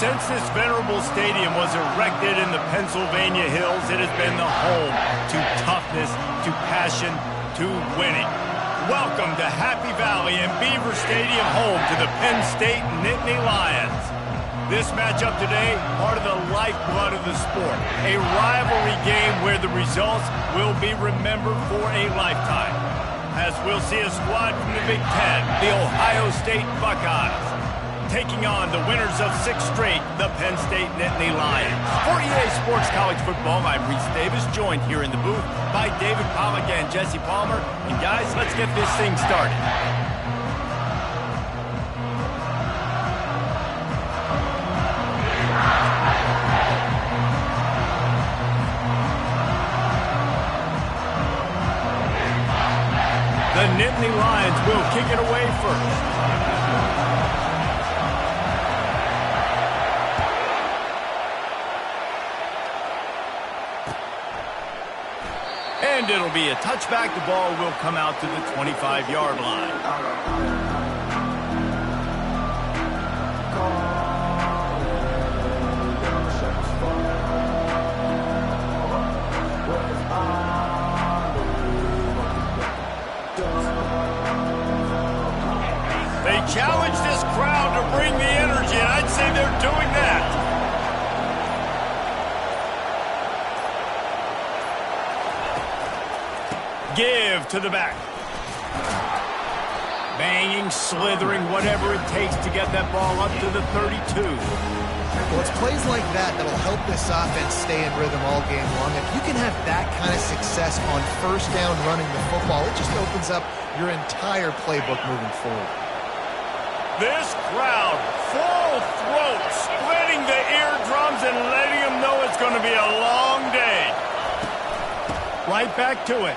Since this venerable stadium was erected in the Pennsylvania Hills, it has been the home to toughness, to passion, to winning. Welcome to Happy Valley and Beaver Stadium, home to the Penn State Nittany Lions. This matchup today, part of the lifeblood of the sport. A rivalry game where the results will be remembered for a lifetime. As we'll see a squad from the Big Ten, the Ohio State Buckeyes, taking on the winners of 6 straight, the Penn State Nittany Lions. For EA Sports College Football, I'm DDavis, joined here in the booth by David Pollack and Jesse Palmer. And guys, let's get this thing started. The Nittany Lions will kick it away first. And it'll be a touchback. The ball will come out to the 25-yard line. They challenge this crowd to bring the energy, and I'd say they're doing that. Give to the back. Banging, slithering, whatever it takes to get that ball up to the 32. Well, it's plays like that that'll help this offense stay in rhythm all game long. If you can have that kind of success on first down running the football, it just opens up your entire playbook moving forward. This crowd, full throat, splitting the eardrums and letting them know it's going to be a long day. Right back to it.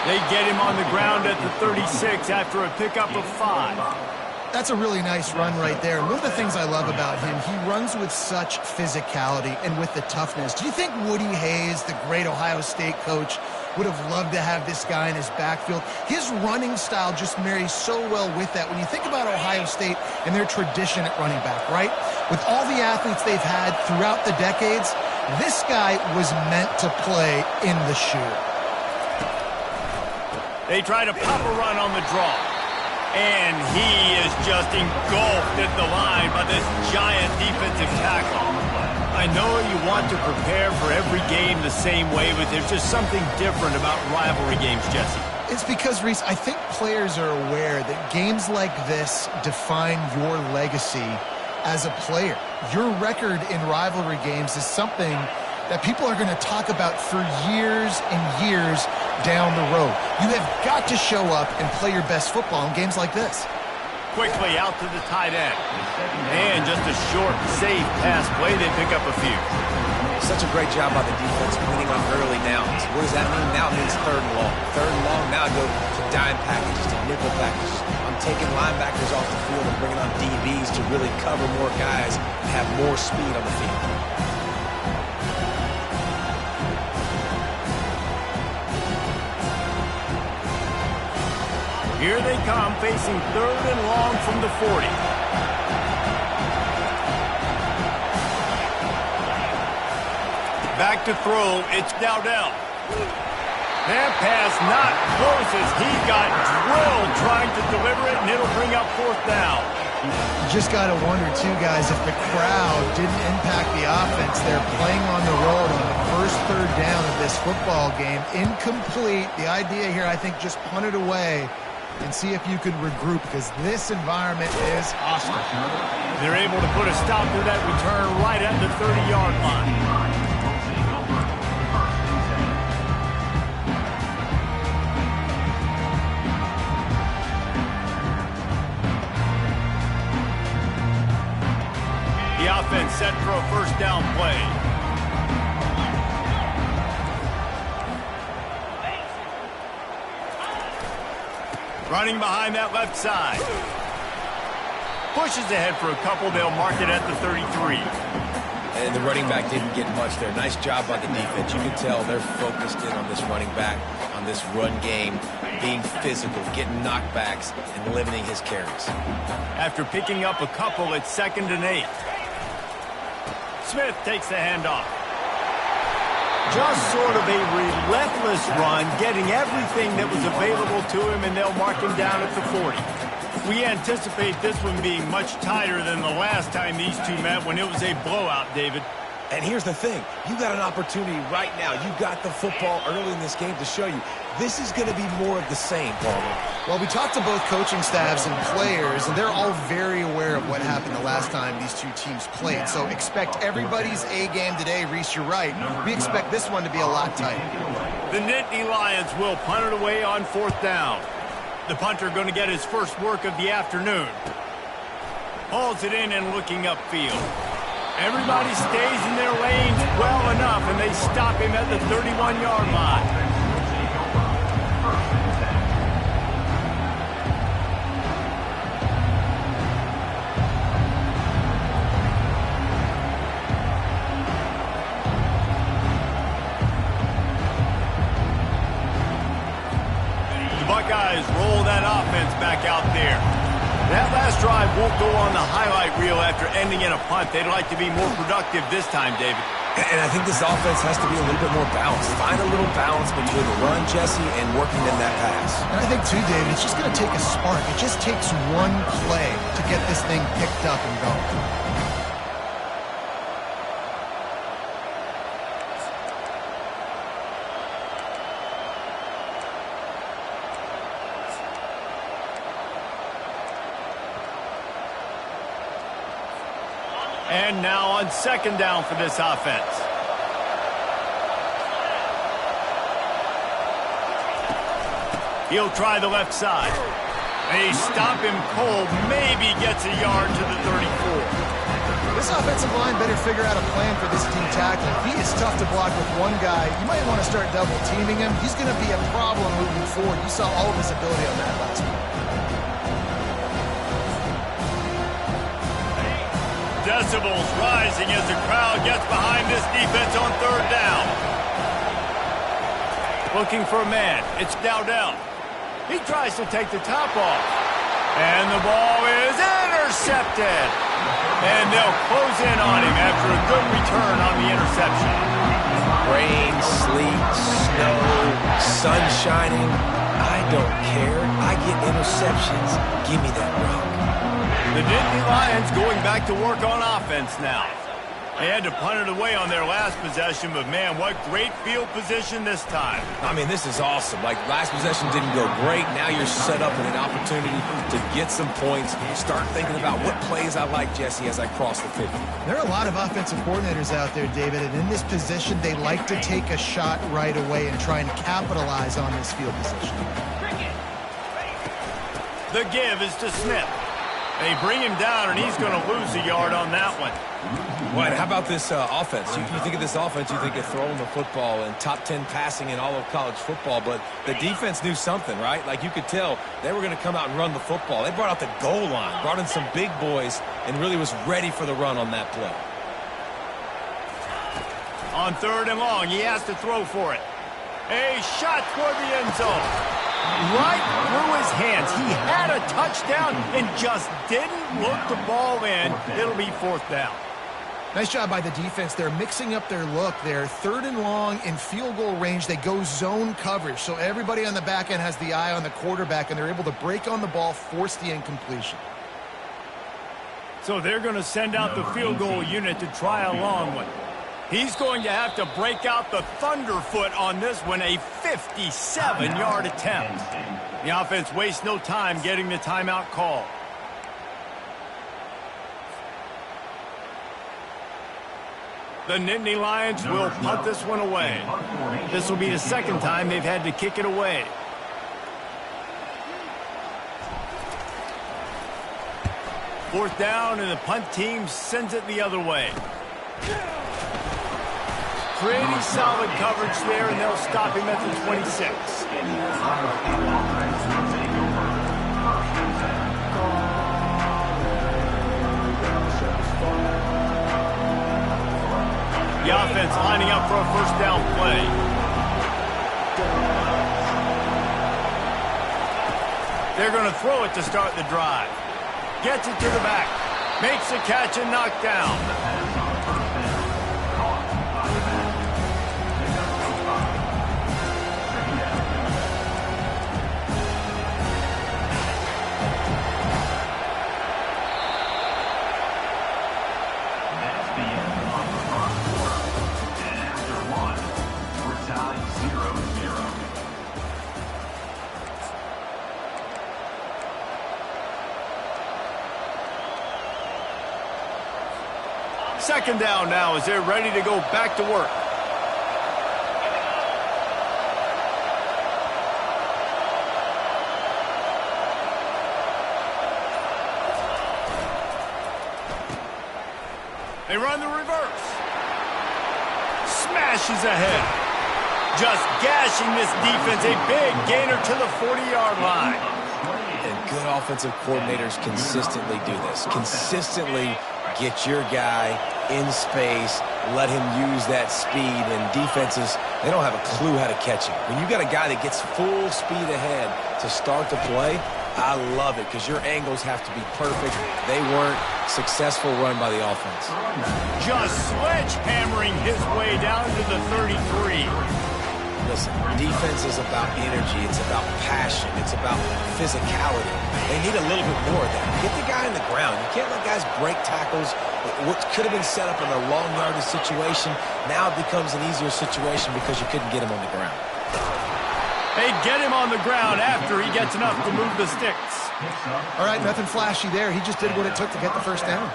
They get him on the ground at the 36 after a pickup of 5. That's a really nice run right there. One of the things I love about him, he runs with such physicality and with the toughness. Do you think Woody Hayes, the great Ohio State coach, would have loved to have this guy in his backfield? His running style just marries so well with that. When you think about Ohio State and their tradition at running back, right? With all the athletes they've had throughout the decades, this guy was meant to play in the shoe. They try to pop a run on the draw. And he is just engulfed at the line by this giant defensive tackle. I know you want to prepare for every game the same way, but there's just something different about rivalry games, Jesse. It's because, Reese, I think players are aware that games like this define your legacy as a player. Your record in rivalry games is something that people are going to talk about for years and years down the road. You have got to show up and play your best football in games like this. Quickly out to the tight end. And just a short, safe pass play. They pick up a few. Such a great job by the defense winning on early downs. What does that mean? Now it means 3rd and long. 3rd and long, now go to dime packages, to nickel packages. I'm taking linebackers off the field and bringing on DBs to really cover more guys and have more speed on the field. Here they come, facing 3rd and long from the 40. Back to throw, it's Dowdell. That pass not close as he got drilled trying to deliver it, and it'll bring up 4th down. You just got to wonder, too, guys, if the crowd didn't impact the offense. They're playing on the road on the first 3rd down of this football game. Incomplete. The idea here, I think, just punt it away and see if you can regroup, because this environment is hostile. They're able to put a stop to that return right at the 30-yard line. The offense set for a first down play. Running behind that left side. Pushes ahead for a couple. They'll mark it at the 33. And the running back didn't get much there. Nice job by the defense. You can tell they're focused in on this running back, on this run game, being physical, getting knockbacks, and limiting his carries. After picking up a couple, it's 2nd and 8. Smith takes the handoff. Just sort of a relentless run, getting everything that was available to him, and they'll mark him down at the 40. We anticipate this one being much tighter than the last time these two met when it was a blowout, David. And here's the thing. You got an opportunity right now. You got the football early in this game to show you. This is going to be more of the same, Palmer. Well, we talked to both coaching staffs and players, and they're all very aware of what happened the last time these two teams played. So expect everybody's A game today. Reese, you're right. We expect this one to be a lot tighter. The Nittany Lions will punt it away on 4th down. The punter going to get his first work of the afternoon. Hauls it in and looking upfield. Everybody stays in their lanes well enough, and they stop him at the 31-yard line. The Buckeyes roll that offense back out there. That last drive won't go on the highlight reel after ending in a punt. They'd like to be more productive this time, David. And I think this offense has to be a little bit more balanced. Find a little balance between the run, Jesse, and working in that pass. And I think, too, David, it's just going to take a spark. It just takes one play to get this thing picked up and going. And now on 2nd down for this offense. He'll try the left side. They stop him cold, maybe gets a yard to the 34. This offensive line better figure out a plan for this team tackle. He is tough to block with one guy. You might want to start double teaming him. He's going to be a problem moving forward. You saw all of his ability on that last one. Decibels rising as the crowd gets behind this defense on 3rd down. Looking for a man. It's Dowdell. He tries to take the top off. And the ball is intercepted. And they'll close in on him after a good return on the interception. Rain, sleet, snow, sun shining. I don't care. I get interceptions. Give me that rock. The Nittany Lions going back to work on offense now. They had to punt it away on their last possession, but man, what great field position this time. I mean, this is awesome. Like, last possession didn't go great. Now you're set up with an opportunity to get some points. Start thinking about what plays I like, Jesse, as I cross the 50. There are a lot of offensive coordinators out there, David, and in this position, they like to take a shot right away and try and capitalize on this field position. The give is to Smith. They bring him down, and he's going to lose a yard on that one. Well, how about this offense? You think of this offense, you think of throwing the football and top 10 passing in all of college football, but the defense knew something, right? Like, you could tell they were going to come out and run the football. They brought out the goal line, brought in some big boys, and really was ready for the run on that play. On 3rd and long, he has to throw for it. A shot toward the end zone. Right through his hands. He had a touchdown and just didn't look the ball in. It'll be 4th down. Nice job by the defense. They're mixing up their look. They're 3rd and long in field goal range. They go zone coverage. So everybody on the back end has the eye on the quarterback, and they're able to break on the ball, force the incompletion. So they're going to send out the field goal unit to try a long one. He's going to have to break out the thunderfoot on this one, a 57-yard attempt. The offense wastes no time getting the timeout call. The Nittany Lions will punt this one away. This will be the 2nd time they've had to kick it away. Fourth down, and the punt team sends it the other way. Pretty solid coverage there, and they'll stop him at the 26. The offense lining up for a 1st down play. They're going to throw it to start the drive. Gets it to the back. Makes the catch and knocked down. Second down now as they're ready to go back to work. They run the reverse. Smashes ahead. Just gashing this defense. A big gainer to the 40-yard line. And good offensive coordinators consistently do this. Consistently get your guy in space, let him use that speed, and defenses, they don't have a clue how to catch him. When you got a guy that gets full speed ahead to start the play, I love it because your angles have to be perfect. They weren't. Successful run by the offense. Just sledgehammering his way down to the 33. Listen, defense is about energy. It's about passion. It's about physicality. They need a little bit more of that. Get the guy in the ground. You can't let guys break tackles. What could have been set up in a long yardage situation, now it becomes an easier situation because you couldn't get him on the ground. They get him on the ground after he gets enough to move the sticks. All right, nothing flashy there. He just did what it took to get the first down.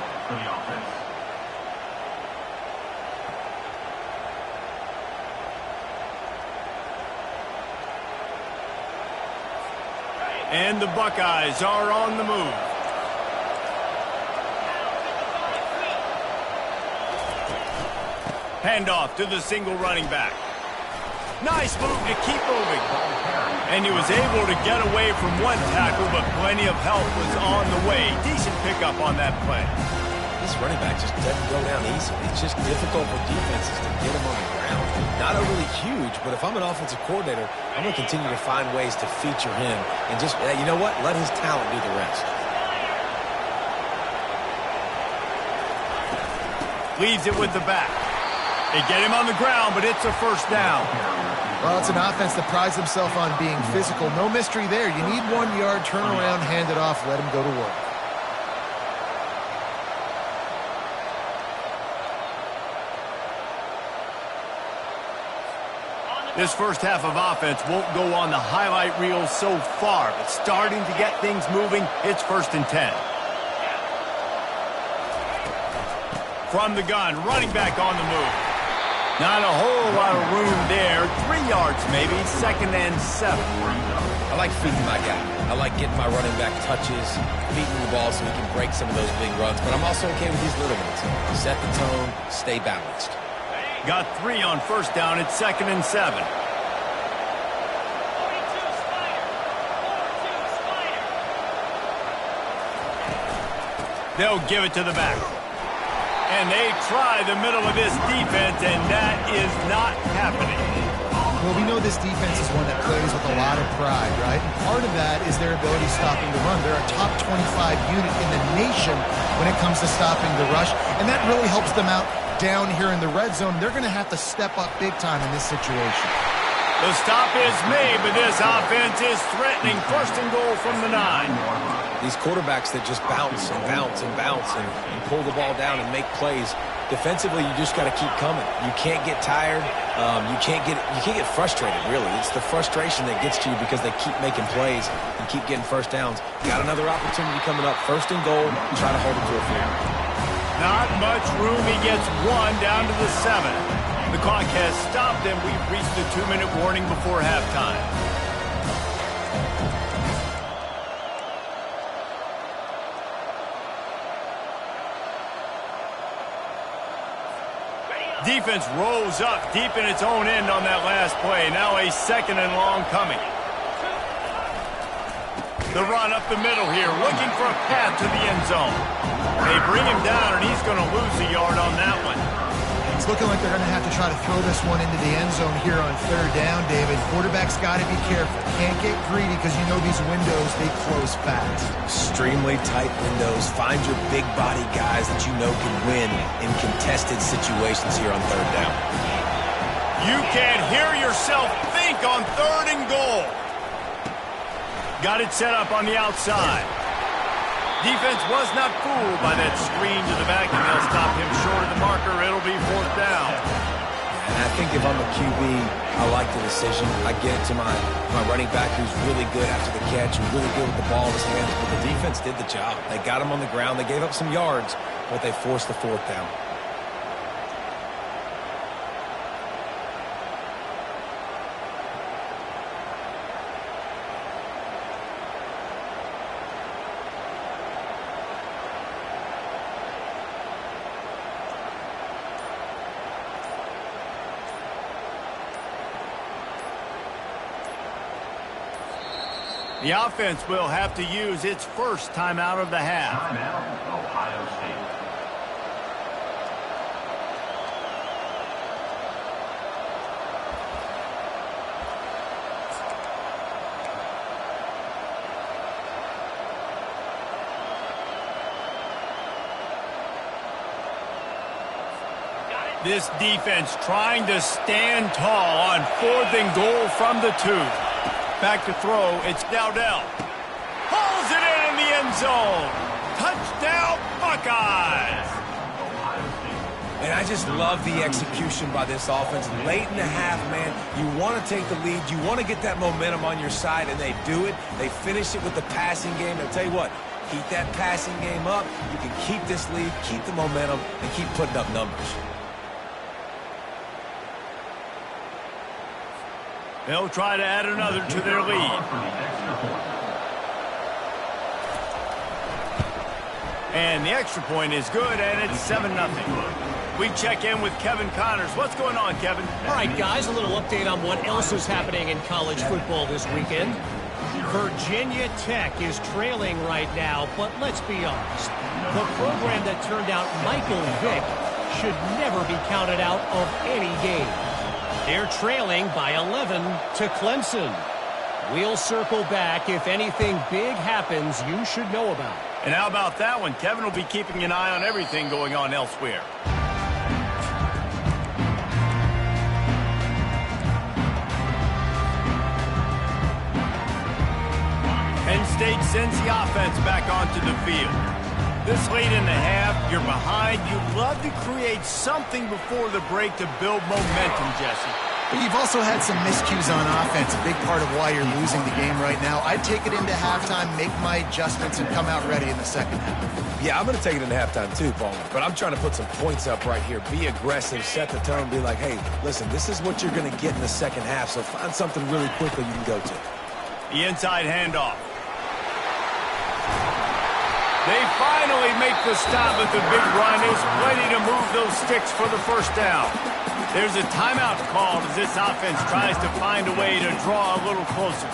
And the Buckeyes are on the move. Handoff to the single running back. Nice move to keep moving. And he was able to get away from one tackle, but plenty of help was on the way. Decent pickup on that play. This running back just doesn't go down easy. It's just difficult for defenses to get him on the ground. Not overly huge, but if I'm an offensive coordinator, I'm going to continue to find ways to feature him and just, you know what, let his talent do the rest. Leaves it with the back. They get him on the ground, but it's a first down. Well, it's an offense that prides themselves on being physical. No mystery there. You need 1 yard, turn around, hand it off, let him go to work. This first half of offense won't go on the highlight reel so far, but starting to get things moving, it's 1st and 10. From the gun, running back on the move. Not a whole lot of room there. 3 yards maybe, 2nd and 7. I like feeding my guy. I like getting my running back touches, feeding the ball so he can break some of those big runs, but I'm also okay with these little ones. Set the tone, stay balanced. Got 3 on first down. It's 2nd and 7. They'll give it to the back. And they try the middle of this defense, and that is not happening. Well, we know this defense is one that plays with a lot of pride, right? And part of that is their ability stopping the run. They're a top 25 unit in the nation when it comes to stopping the rush, and that really helps them out down here in the red zone. They're going to have to step up big time in this situation. The stop is made, but this offense is threatening. 1st and goal from the 9. These quarterbacks that just bounce and bounce and bounce and pull the ball down and make plays. Defensively, you just got to keep coming. You can't get tired. You can't get frustrated, really. It's the frustration that gets to you because they keep making plays and keep getting first downs. Got another opportunity coming up. 1st and goal. Try to hold it to a field. Not much room. He gets 1 down to the 7. The clock has stopped, and we've reached the 2-minute warning before halftime. Defense rolls up deep in its own end on that last play. Now a 2nd and long coming. The run up the middle here, looking for a path to the end zone. They bring him down, and he's going to lose a yard on that one. It's looking like they're going to have to try to throw this one into the end zone here on 3rd down, David. Quarterback's got to be careful. Can't get greedy because you know these windows, they close fast. Extremely tight windows. Find your big body guys that you know can win in contested situations here on 3rd down. You can hear yourself think on 3rd and goal. Got it set up on the outside. Defense was not fooled by that screen to the back, and they'll stop him short of the marker. It'll be 4th down. And I think if I'm a QB, I like the decision. I get it to my running back who's really good after the catch and really good with the ball in his hands. But the defense did the job. They got him on the ground. They gave up some yards, but they forced the 4th down. The offense will have to use its first timeout of the half. Timeout, Ohio State. This defense trying to stand tall on 4th and goal from the 2. Back to throw, it's Dowdell. Hauls it in the end zone. Touchdown, Buckeyes! And I just love the execution by this offense. Late in the half, man, you want to take the lead. You want to get that momentum on your side, and they do it. They finish it with the passing game. I'll tell you what, keep that passing game up. You can keep this lead, keep the momentum, and keep putting up numbers. They'll try to add another to their lead. And the extra point is good, and it's 7-0. We check in with Kevin Connors. What's going on, Kevin? All right, guys, a little update on what else is happening in college football this weekend. Virginia Tech is trailing right now, but let's be honest. The program that turned out Michael Vick should never be counted out of any game. They're trailing by 11 to Clemson. We'll circle back if anything big happens you should know about. And how about that one? Kevin will be keeping an eye on everything going on elsewhere. Penn State sends the offense back onto the field. This late in the half, you're behind. You love to create something before the break to build momentum, Jesse. But you've also had some miscues on offense, a big part of why you're losing the game right now. I'd take it into halftime, make my adjustments, and come out ready in the second half. Yeah, I'm going to take it into halftime too, Paul. But I'm trying to put some points up right here. Be aggressive, set the tone, be like, hey, listen, this is what you're going to get in the second half, so find something really quickly you can go to. The inside handoff. They finally make the stop at the big run. There's plenty to move those sticks for the first down. There's a timeout called as this offense tries to find a way to draw a little closer.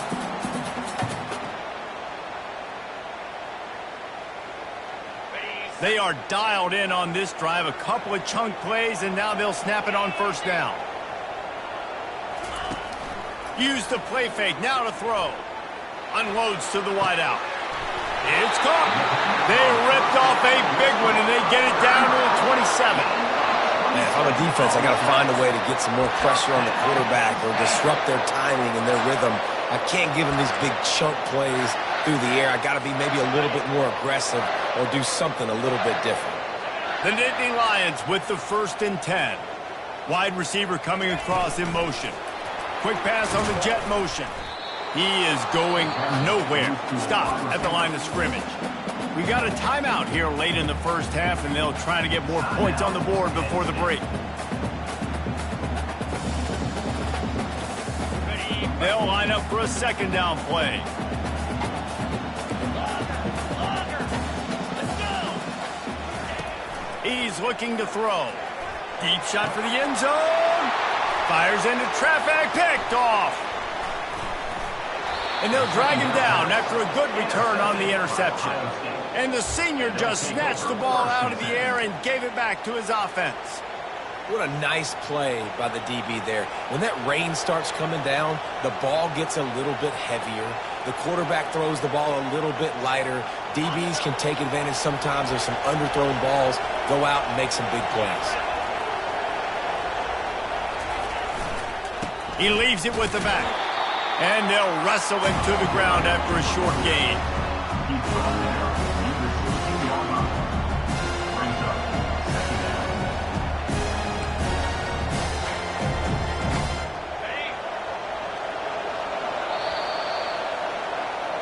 They are dialed in on this drive. A couple of chunk plays, and now they'll snap it on first down. Use the play fake. Now to throw. Unloads to the wideout. It's caught. They ripped off a big one, and they get it down to the 27. Man, if I'm a defense, I got to find a way to get some more pressure on the quarterback or disrupt their timing and their rhythm. I can't give them these big chunk plays through the air. I got to be maybe a little bit more aggressive or do something a little bit different. The Nittany Lions with the 1st and 10. Wide receiver coming across in motion. Quick pass on the jet motion. He is going nowhere. Stop at the line of scrimmage. We got a timeout here late in the first half, and they'll try to get more points on the board before the break. They'll line up for a second down play. He's looking to throw. Deep shot for the end zone. Fires into traffic, picked off. And they'll drag him down after a good return on the interception. And the senior just snatched the ball out of the air and gave it back to his offense. What a nice play by the DB there. When that rain starts coming down, the ball gets a little bit heavier. The quarterback throws the ball a little bit lighter. DBs can take advantage sometimes of some underthrown balls, go out and make some big plays. He leaves it with the back. And they'll wrestle him to the ground after a short gain.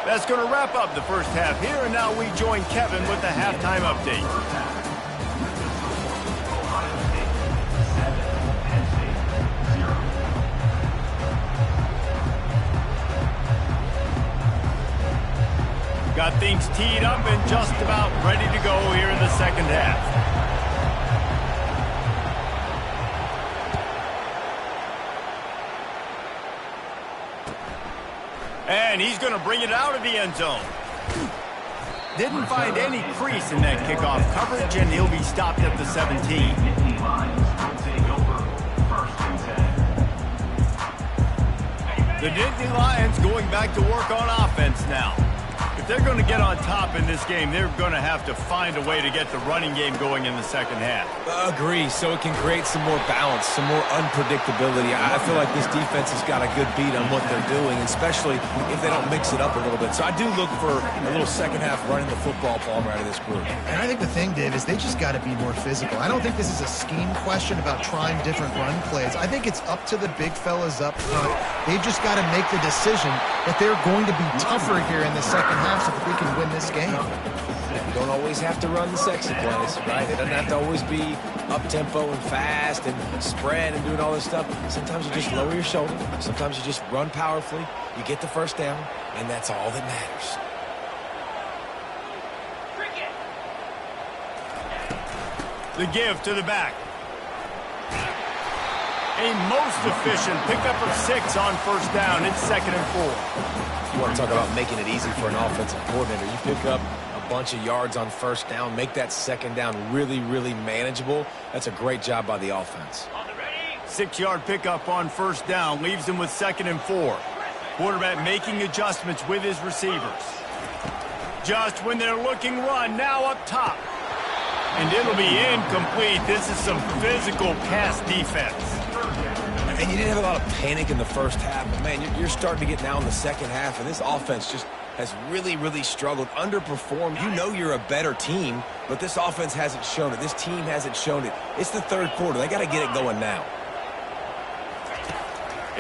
That's going to wrap up the first half here, and now we join Kevin with the halftime update. Got things teed up and just about ready to go here in the second half. And he's going to bring it out of the end zone. Didn't find any crease in that kickoff coverage, and he'll be stopped at the 17. The Nittany Lions going back to work on offense now. If they're going to get on top in this game, they're going to have to find a way to get the running game going in the second half. Agree, so it can create some more balance, some more unpredictability. I feel like this defense has got a good beat on what they're doing, especially if they don't mix it up a little bit. So I do look for a little second half running the football palm out of this group. And I think the thing, Dave, is they just got to be more physical. I don't think this is a scheme question about trying different run plays. I think it's up to the big fellas up front. They've just got to make the decision that they're going to be tougher here in the second half so that we can win this game. You don't always have to run the sexy plays, right? It doesn't have to always be up-tempo and fast and spread and doing all this stuff. Sometimes you just lower your shoulder. Sometimes you just run powerfully. You get the first down, and that's all that matters. The give to the back. A most efficient pickup of 6 on first down. It's 2nd and 4. You want to talk about making it easy for an offensive coordinator. You pick up a bunch of yards on first down, make that second down really, really manageable. That's a great job by the offense. 6-yard pickup on first down leaves them with 2nd and 4. Quarterback making adjustments with his receivers. Just when they're looking run, now up top. And it'll be incomplete. This is some physical pass defense. And you didn't have a lot of panic in the first half, but, man, you're starting to get now in the second half, and this offense just has really, really struggled, underperformed. You know you're a better team, but this offense hasn't shown it. This team hasn't shown it. It's the third quarter. They got to get it going now.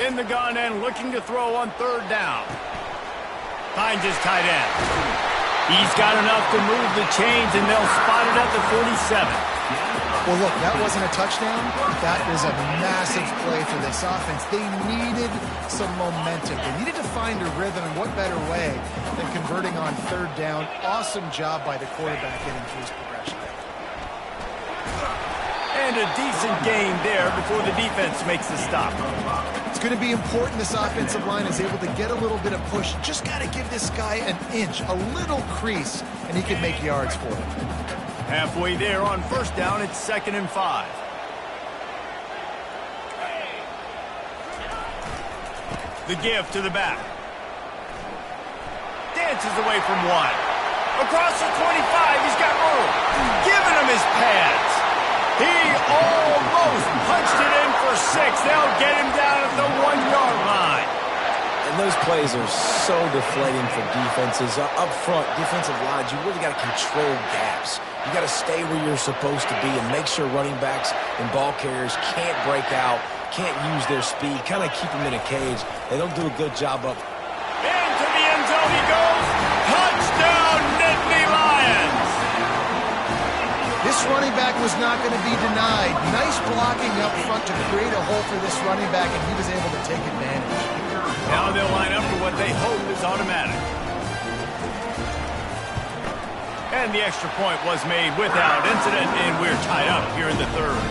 In the gun and looking to throw on third down. Finds his tight end. He's got enough to move the chains, and they'll spot it at the 47. Well, look, that wasn't a touchdown. That was a massive play for this offense. They needed some momentum. They needed to find a rhythm, and what better way than converting on third down. Awesome job by the quarterback getting through his progression. And a decent gain there before the defense makes the stop. It's going to be important this offensive line is able to get a little bit of push. Just got to give this guy an inch, a little crease, and he can make yards for it. Halfway there on first down, it's 2nd and 5. The give to the back. Dances away from one. Across the 25, he's got room. Giving him his pads. He almost punched it in for 6. They'll get him down at the 1-yard line. And those plays are so deflating for defenses. Up front, defensive lines, you really got to control gaps. You got to stay where you're supposed to be and make sure running backs and ball carriers can't break out, can't use their speed, kind of keep them in a cage. They don't do a good job up. Into the end zone he goes. Touchdown, Nittany Lions. This running back was not going to be denied. Nice blocking up front to create a hole for this running back, and he was able to take advantage. Now they'll line up for what they hope is automatic. And the extra point was made without incident, and we're tied up here in the third.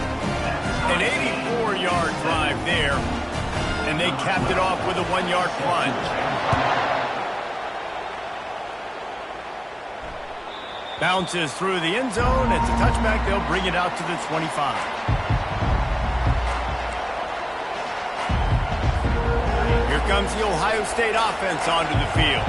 An 84-yard drive there, and they capped it off with a 1-yard plunge. Bounces through the end zone. It's a touchback. They'll bring it out to the 25. Here comes the Ohio State offense onto the field.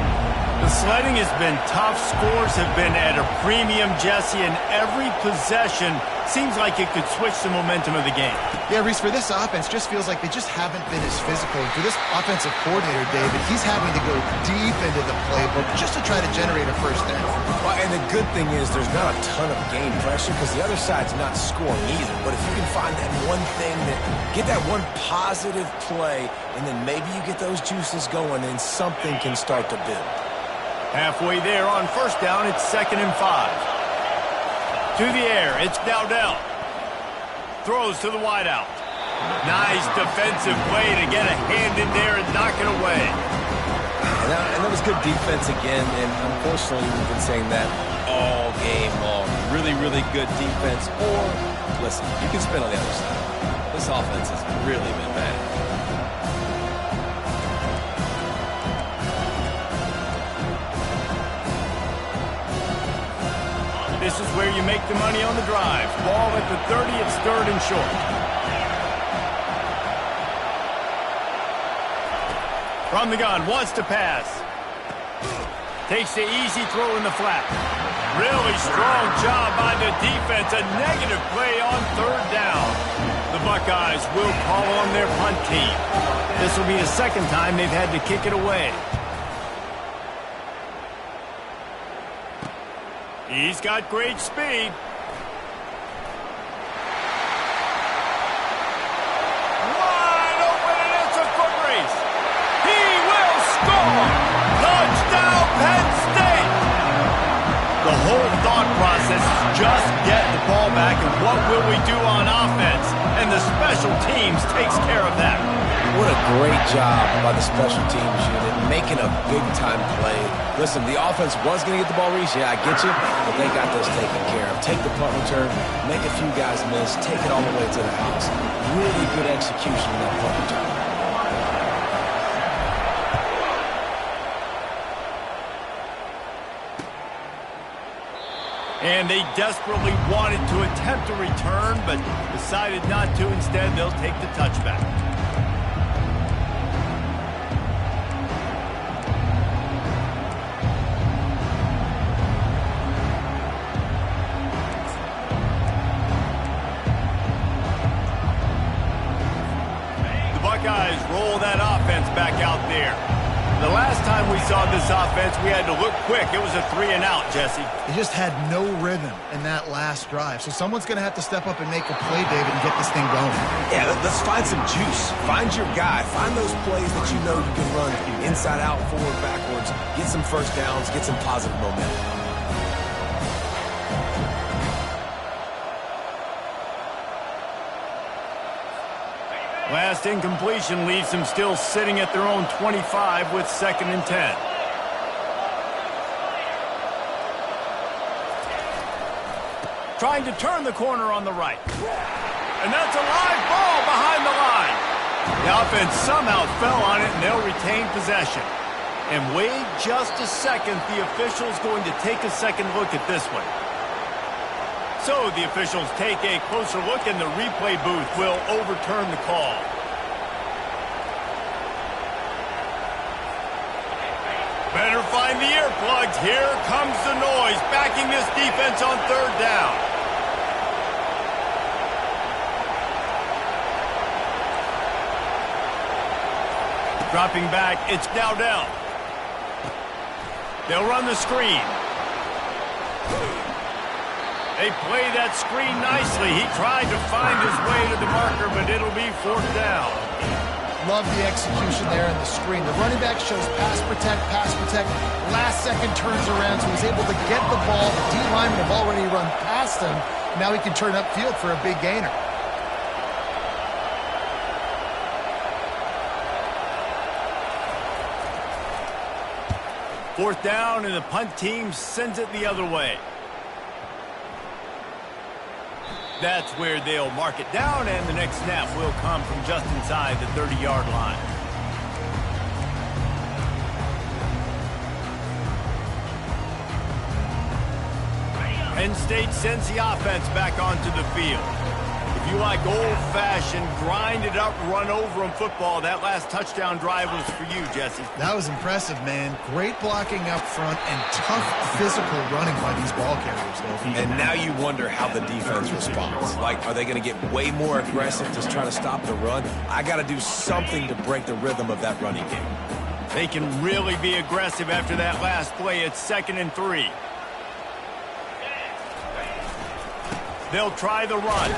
The sledding has been tough. Scores have been at a premium, Jesse, and every possession seems like it could switch the momentum of the game. Yeah, Reese, for this offense, just feels like they just haven't been as physical. And for this offensive coordinator, David, he's having to go deep into the playbook just to try to generate a first down. Well, and the good thing is there's not a ton of game pressure because the other side's not scoring either. But if you can find that one thing, get that one positive play, and then maybe you get those juices going and something can start to build. Halfway there on first down, it's 2nd and 5. To the air, it's Dowdell. Throws to the wideout. Nice defensive play to get a hand in there and knock it away. And that was good defense again, and unfortunately we've been saying that all game long. Really, really good defense. Or, listen, you can spin on the other side. This offense has really been bad. This is where you make the money on the drive. Ball at the 30, it's 3rd and short. From the gun, wants to pass. Takes the easy throw in the flat. Really strong job by the defense. A negative play on 3rd down. The Buckeyes will call on their punt team. This will be the 2nd time they've had to kick it away. He's got great speed. Wide open, and it's a foot race. He will score! Touchdown, Penn State! The whole thought process is just get the ball back, and what will we do on offense? And the special teams takes care of that. What a great job by the special teams unit, making a big-time play. Listen, the offense was going to get the ball reached. Yeah, I get you, but they got this taken care of. Take the punt return, make a few guys miss, take it all the way to the house. Really good execution in that punt return. And they desperately wanted to attempt a return, but decided not to. Instead, they'll take the touchback. Buckeyes roll that offense back out there. The last time we saw this offense, we had to look quick. It was a 3-and-out, Jesse. They just had no rhythm in that last drive. So someone's going to have to step up and make a play, David, and get this thing going. Yeah, let's find some juice. Find your guy. Find those plays that you know you can run inside out, forward, backwards. Get some first downs. Get some positive momentum. Last incompletion leaves them still sitting at their own 25 with 2nd and 10. Trying to turn the corner on the right. And that's a live ball behind the line. The offense somehow fell on it, and they'll retain possession. And wait just a second. The official's going to take a second look at this one. So the officials take a closer look, and the replay booth will overturn the call. Better find the earplugs. Here comes the noise, backing this defense on 3rd down. Dropping back, it's Dowdell. They'll run the screen. They play that screen nicely. He tried to find his way to the marker, but it'll be 4th down. Love the execution there in the screen. The running back shows pass protect. Last second turns around, so he's able to get the ball. The D linemen have already run past him. Now he can turn upfield for a big gainer. Fourth down, and the punt team sends it the other way. That's where they'll mark it down, and the next snap will come from just inside the 30-yard line. Penn State sends the offense back onto the field. If you like old-fashioned, grind-it-up, run-over-'em football, that last touchdown drive was for you, Jesse. That was impressive, man. Great blocking up front and tough physical running by these ball carriers, though. And now you wonder how the defense responds. Like, are they going to get way more aggressive to try to stop the run? I got to do something to break the rhythm of that running game. They can really be aggressive after that last play. It's 2nd and 3. They'll try the run.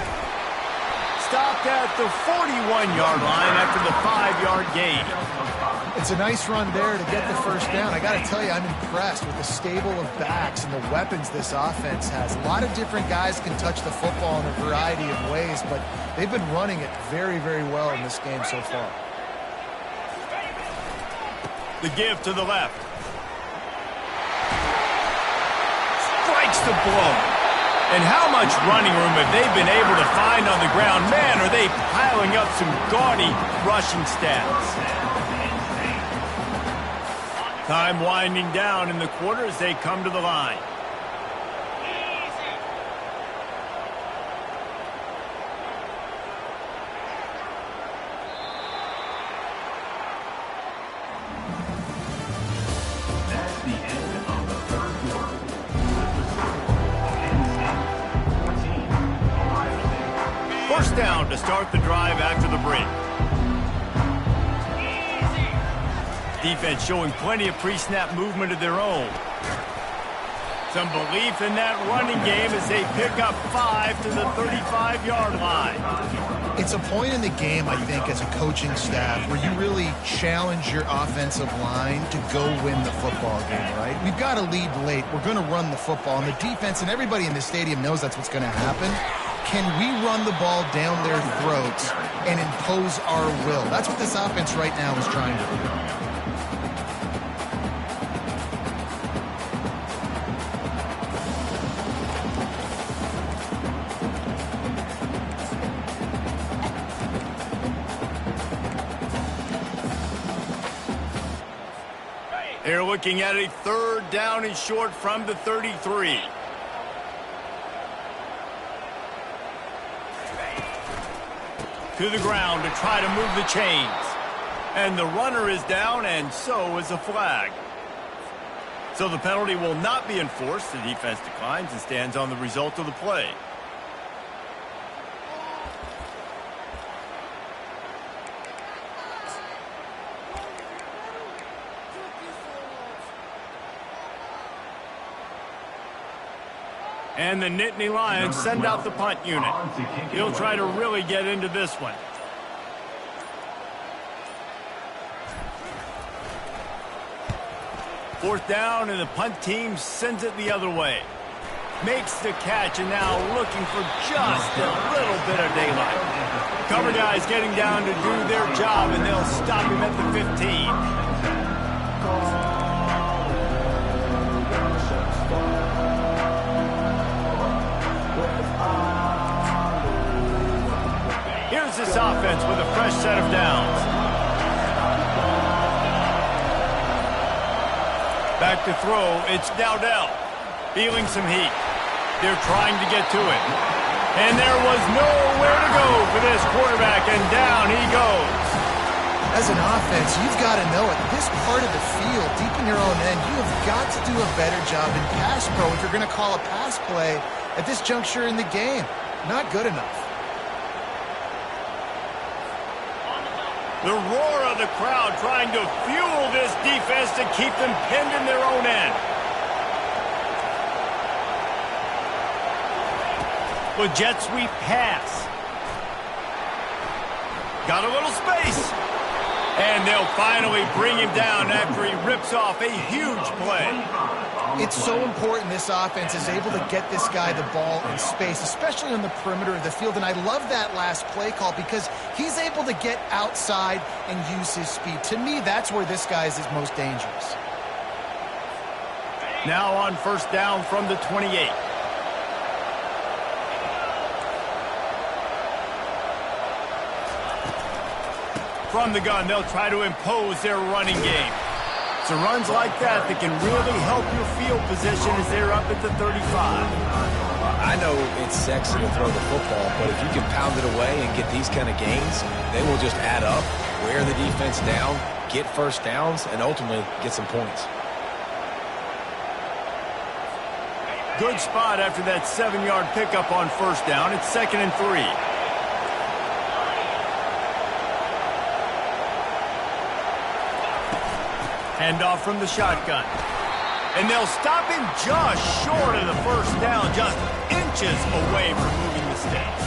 Stopped at the 41-yard line after the 5-yard gain. It's a nice run there to get the first down. I got to tell you, I'm impressed with the stable of backs and the weapons this offense has. A lot of different guys can touch the football in a variety of ways, but they've been running it very, very well in this game so far. The give to the left. Strikes the blow. And how much running room have they been able to find on the ground? Man, are they piling up some gaudy rushing stats. Time winding down in the quarter as they come to the line. first down to start the drive after the break. Defense showing plenty of pre-snap movement of their own. Some belief in that running game as they pick up 5 to the 35-yard line. It's a point in the game, I think, as a coaching staff where you really challenge your offensive line to go win the football game, right? We've got to lead late. We're going to run the football. And the defense and everybody in the stadium knows that's what's going to happen. Can we run the ball down their throats and impose our will? That's what this offense right now is trying to do. They're looking at a third down and short from the 33. To the ground to try to move the chains. And the runner is down, and so is a flag. So the penalty will not be enforced. The defense declines and stands on the result of the play. And the Nittany Lions send out the punt unit. He'll try to really get into this one. Fourth down, and the punt team sends it the other way. Makes the catch, and now looking for just a little bit of daylight. Cover guys getting down to do their job, and they'll stop him at the 15. Here's this offense with a fresh set of downs. Back to throw, it's Dowdell. Feeling some heat. They're trying to get to it. And there was nowhere to go for this quarterback, and down he goes. As an offense, you've got to know it. This part of the field, deep in your own end, you have got to do a better job in pass pro if you're going to call a pass play at this juncture in the game. Not good enough. The roar of the crowd trying to fuel this defense to keep them pinned in their own end. With jet sweep pass. Got a little space. And they'll finally bring him down after he rips off a huge play. It's so important this offense is able to get this guy the ball in space, especially on the perimeter of the field. And I love that last play call because he's able to get outside and use his speed. To me, that's where this guy is his most dangerous. Now on first down from the 28. From the gun, they'll try to impose their running game. It's runs like that that can really help your field position as they're up at the 35. I know it's sexy to throw the football, but if you can pound it away and get these kind of gains, they will just add up, wear the defense down, get first downs, and ultimately get some points. Good spot after that 7-yard pickup on first down. It's 2nd and 3. Handoff from the shotgun. And they'll stop him just short of the first down, just inches away from moving the stakes.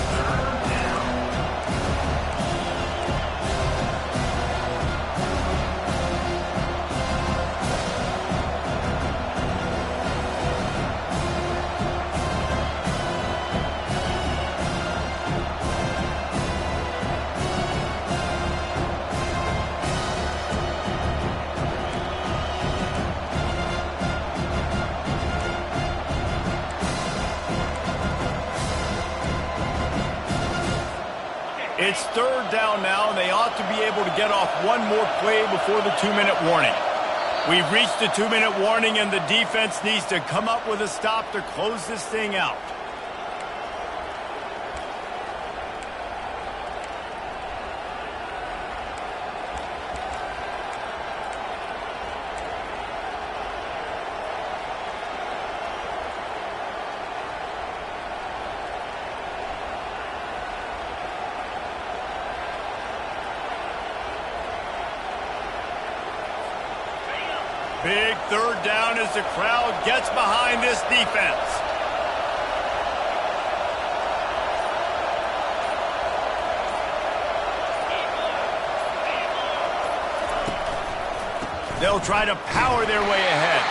It's third down now, and they ought to be able to get off one more play before the 2-minute warning. We've reached the 2-minute warning, and the defense needs to come up with a stop to close this thing out. Big third down as the crowd gets behind this defense. They'll try to power their way ahead.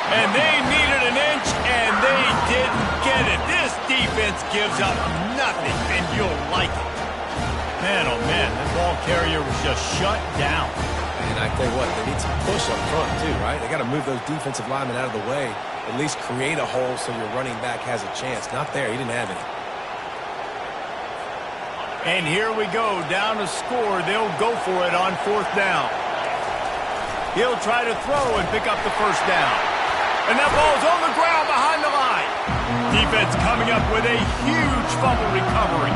And they needed an inch, and they didn't get it. This defense gives up nothing, and you'll like it. Man, oh man, that ball carrier was just shut down. And I tell you what, they need some push up front too, right? They got to move those defensive linemen out of the way. At least create a hole so your running back has a chance. Not there. He didn't have any. And here we go, down to score. They'll go for it on fourth down. He'll try to throw and pick up the first down. And that ball's on the ground behind the line. Defense coming up with a huge fumble recovery.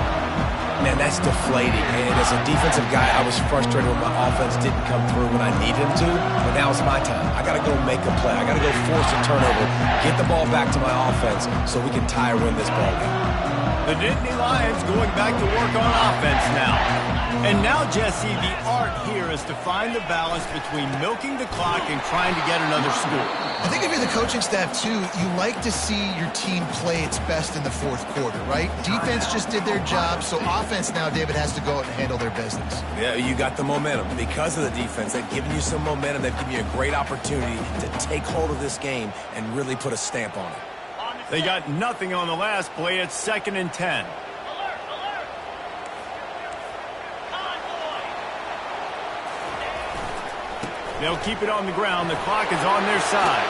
Man, that's deflating. And as a defensive guy, I was frustrated when my offense didn't come through when I needed him to. But now it's my time. I got to go make a play. I got to go force a turnover, get the ball back to my offense so we can tie or win this ball game. The Nittany Lions going back to work on offense now. And now, Jesse, the art here is to find the balance between milking the clock and trying to get another score. I think if you're the coaching staff, too, you like to see your team play its best in the fourth quarter, right? Defense just did their job, so offense now, David, has to go out and handle their business. Yeah, you got the momentum. Because of the defense, they've given you some momentum. They've given you a great opportunity to take hold of this game and really put a stamp on it. They got nothing on the last play. It's 2nd and 10. They'll keep it on the ground. The clock is on their side.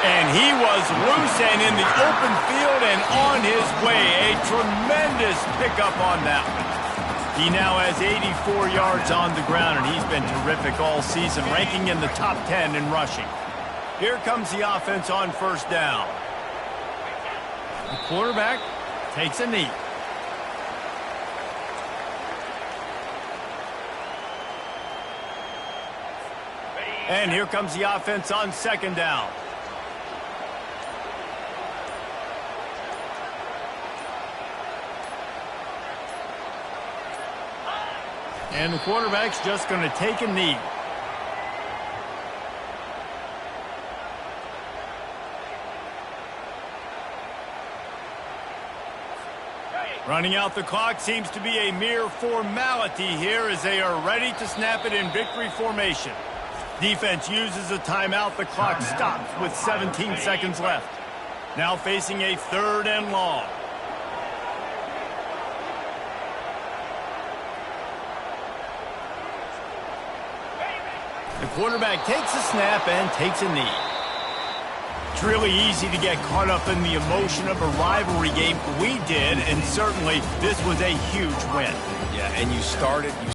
And he was loose and in the open field and on his way. A tremendous pickup on that one. He now has 84 yards on the ground, and he's been terrific all season, ranking in the top 10 in rushing. Here comes the offense on first down. The quarterback takes a knee. And here comes the offense on second down. And the quarterback's just going to take a knee. Running out the clock seems to be a mere formality here as they are ready to snap it in victory formation. Defense uses a timeout. The clock stops with 17 seconds left. Now facing a 3rd and long. The quarterback takes a snap and takes a knee. It's really easy to get caught up in the emotion of a rivalry game. We did, and certainly this was a huge win. Yeah, and you started